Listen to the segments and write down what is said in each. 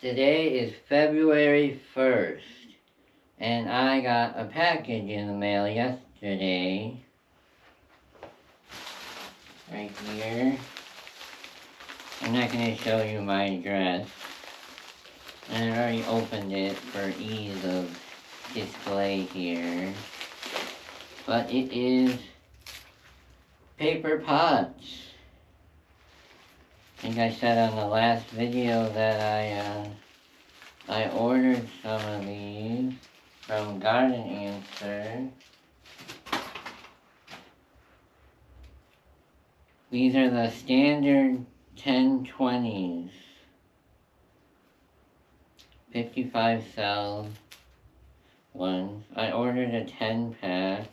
Today is February 1st, and I got a package in the mail yesterday. Right here. I'm not going to show you my address. And I already opened it for ease of display here. But it is paper pots. I think I said on the last video that I ordered some of these from Garden Answer. These are the standard 1020s. 55 cell ones. I ordered a 10 pack.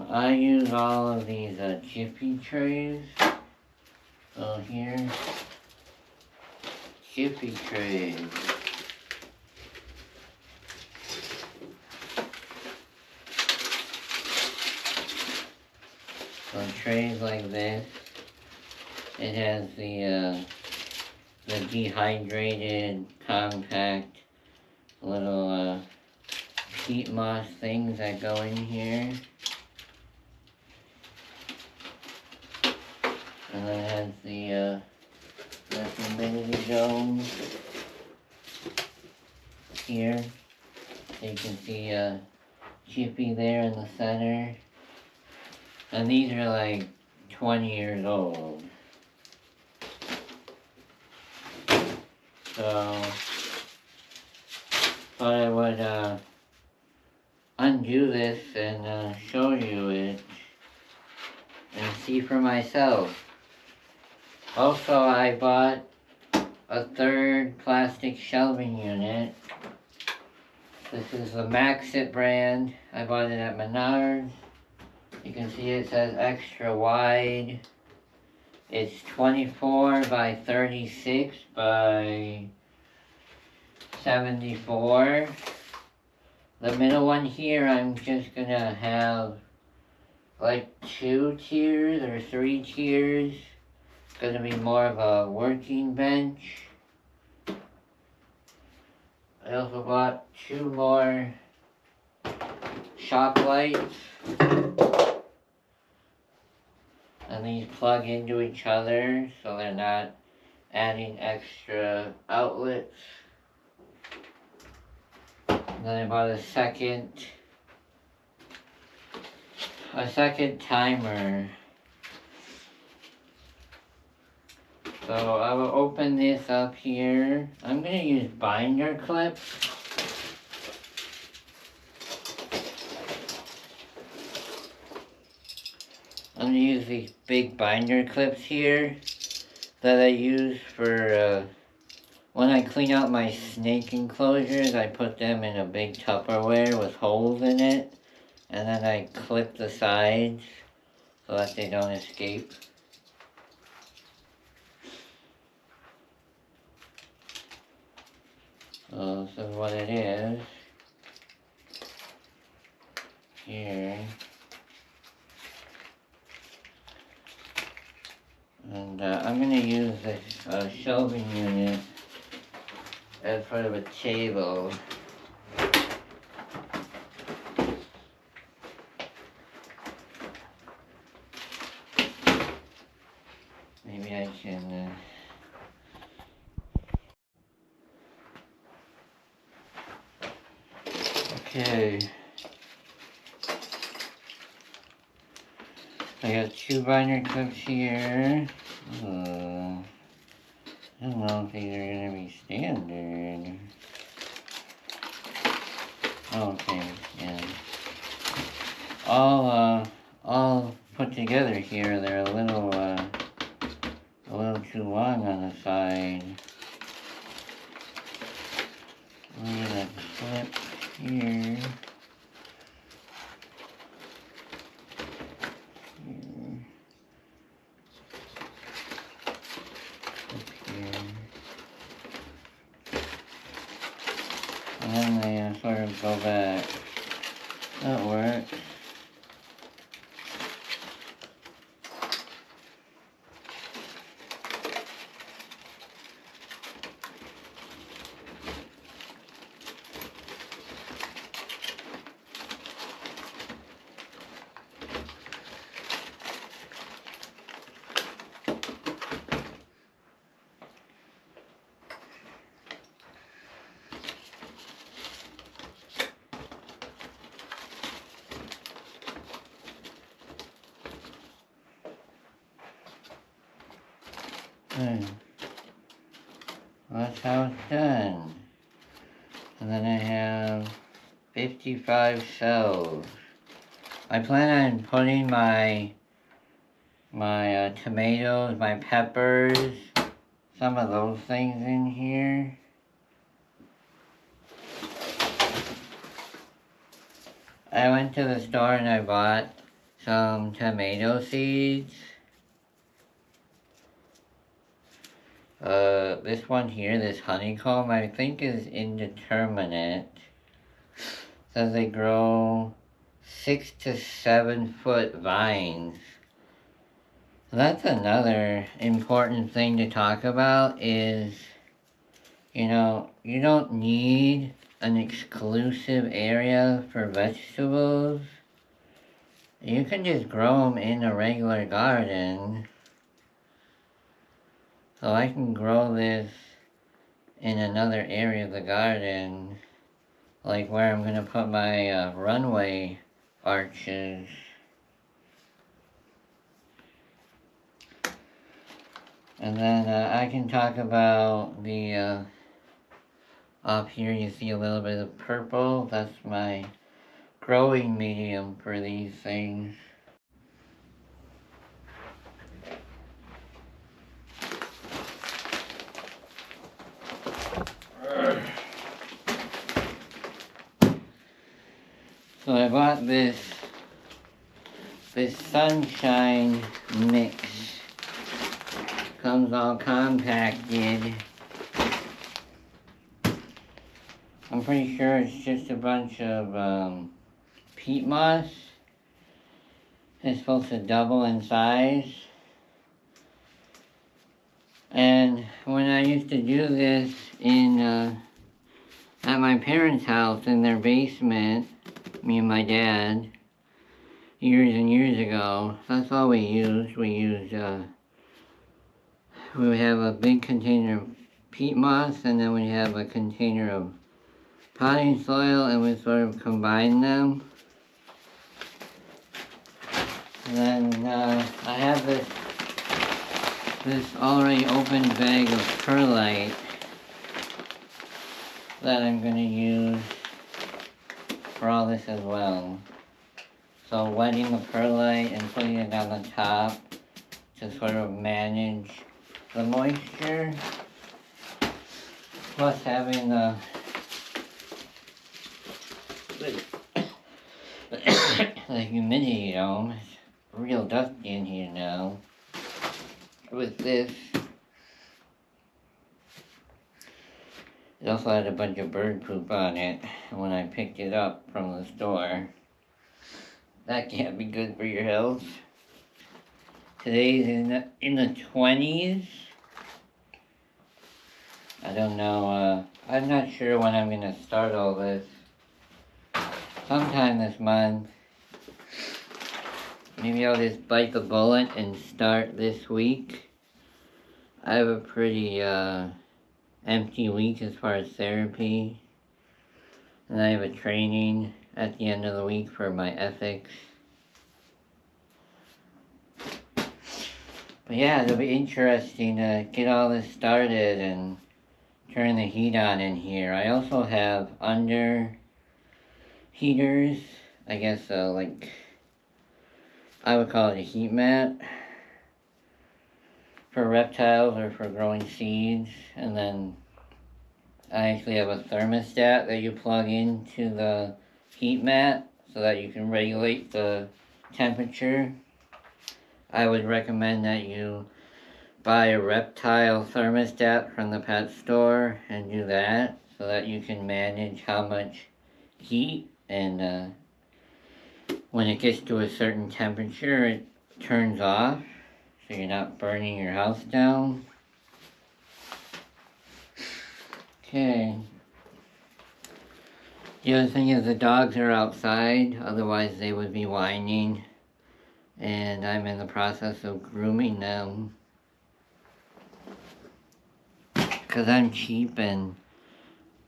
I use all of these Jiffy trays. So here, Jiffy trays. So trays like this. It has the dehydrated, compact little peat moss things that go in here. And then it has the humidity dome here. So you can see Chippy there in the center. And these are like 20 years old. So, thought I would undo this and show you it and see for myself. Also, I bought a third plastic shelving unit. This is the Maxit brand. I bought it at Menards. You can see it says extra wide. It's 24 by 36 by 74. The middle one here, I'm just gonna have like 2 tiers or 3 tiers. It's gonna be more of a working bench. I also bought 2 more shop lights. And these plug into each other, so they're not adding extra outlets. And then I bought a second timer. So I will open this up here. I'm going to use binder clips. I'm going to use these big binder clips here that I use for when I clean out my snake enclosures. I put them in a big Tupperware with holes in it, and then I clip the sides so that they don't escape. So this is what it is here. And I'm going to use this shelving unit as part of a table. Maybe I can... Okay. I got 2 binder clips here. I don't know if these are going to be standard. Okay, yeah. All put together here. They're a little too long on the side. I'm gonna clip here. And then they sort of go back. That works. Okay. That's how it's done. And then I have 55 cells. I plan on putting my tomatoes, my peppers, some of those things in here. I went to the store and I bought some tomato seeds. This one here, this honeycomb, I think is indeterminate. Says they grow 6 to 7 foot vines. That's another important thing to talk about is, you don't need an exclusive area for vegetables. You can just grow them in a regular garden. So I can grow this in another area of the garden, like where I'm going to put my runway arches. And then I can talk about the, up here you see a little bit of purple. That's my growing medium for these things. So I bought this sunshine mix. Comes all compacted. I'm pretty sure it's just a bunch of peat moss. It's supposed to double in size. And when I used to do this in at my parents' house in their basement, me and my dad, years and years ago, that's all we used. We would have a big container of peat moss, and then we have a container of potting soil, and we sort of combine them. And then I have this already opened bag of perlite that I'm going to use for all this as well. So wetting the perlite and putting it on the top to sort of manage the moisture, plus having the humidity dome. It's real dusty in here now. With this, it also had a bunch of bird poop on it when I picked it up from the store. That can't be good for your health. Today's in the 20s. I don't know, I'm not sure when I'm gonna start all this. Sometime this month. Maybe I'll just bite the bullet and start this week. I have a pretty empty week as far as therapy. And I have a training at the end of the week for my ethics. But yeah, it'll be interesting to get all this started and turn the heat on in here. I also have under heaters, I guess, like, I would call it a heat mat for reptiles or for growing seeds. And then I actually have a thermostat that you plug into the heat mat so that you can regulate the temperature. I would recommend that you buy a reptile thermostat from the pet store and do that so that you can manage how much heat, and when it gets to a certain temperature it turns off so you're not burning your house down. Okay. The other thing is the dogs are outside, otherwise they would be whining, and I'm in the process of grooming them because I'm cheap and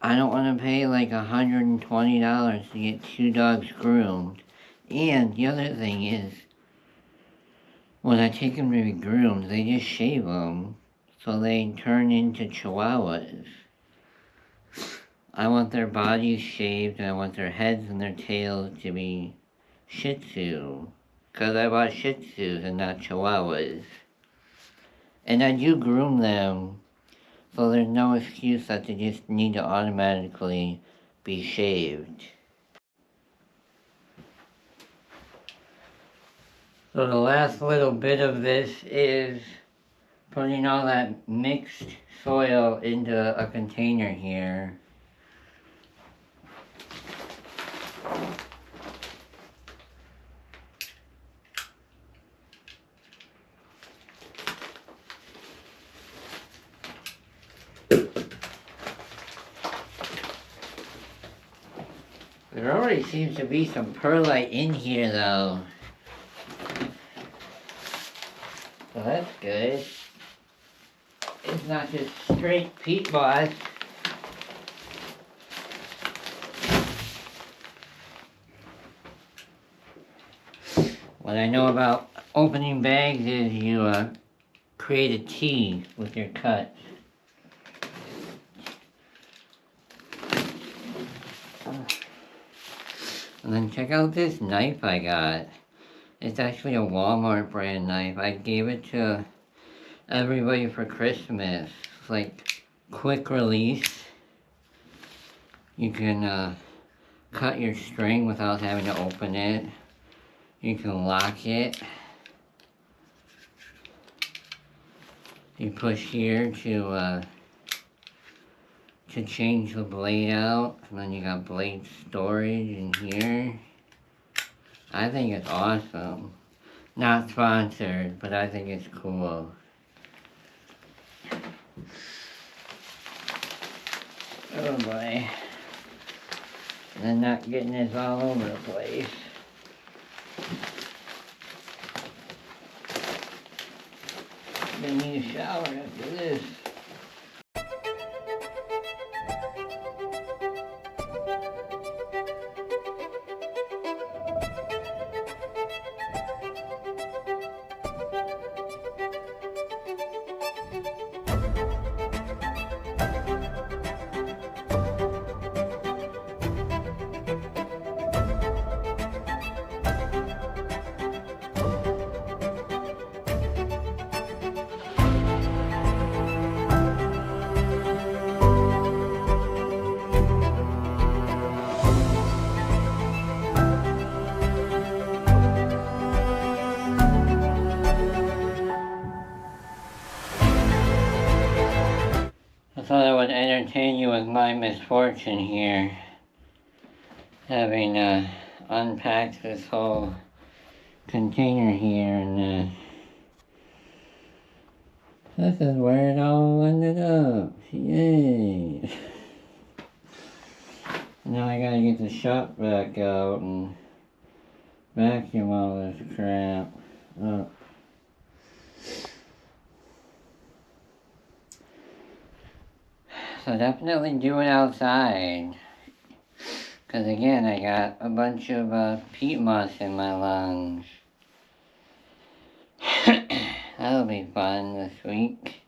I don't want to pay like $120 to get 2 dogs groomed. And the other thing is, when I take them to be groomed, they just shave them. so they turn into chihuahuas. I want their bodies shaved, and I want their heads and their tails to be Shih Tzu. Because I bought Shih Tzus and not chihuahuas. And I do groom them, so there's no excuse that they just need to automatically be shaved. So the last little bit of this is putting all that mixed soil into a container here. There already seems to be some perlite in here though. So that's good. It's not just straight peat moss. What I know about opening bags is you create a T with your cuts. And then check out this knife I got. It's actually a Walmart brand knife. I gave it to everybody for Christmas. It's like quick release. You can cut your string without having to open it. You can lock it. You push here to change the blade out, and then you got blade storage in here. I think it's awesome. Not sponsored, but I think it's cool. Oh boy. And then not getting this all over the place. I need a shower after this. I thought I would entertain you with my misfortune here, having unpacked this whole container here, and this is where it all ended up. Yay! Now I gotta get the shop back out and vacuum all this crap up. So definitely do it outside. Because again, I got a bunch of peat moss in my lungs. That'll be fun this week.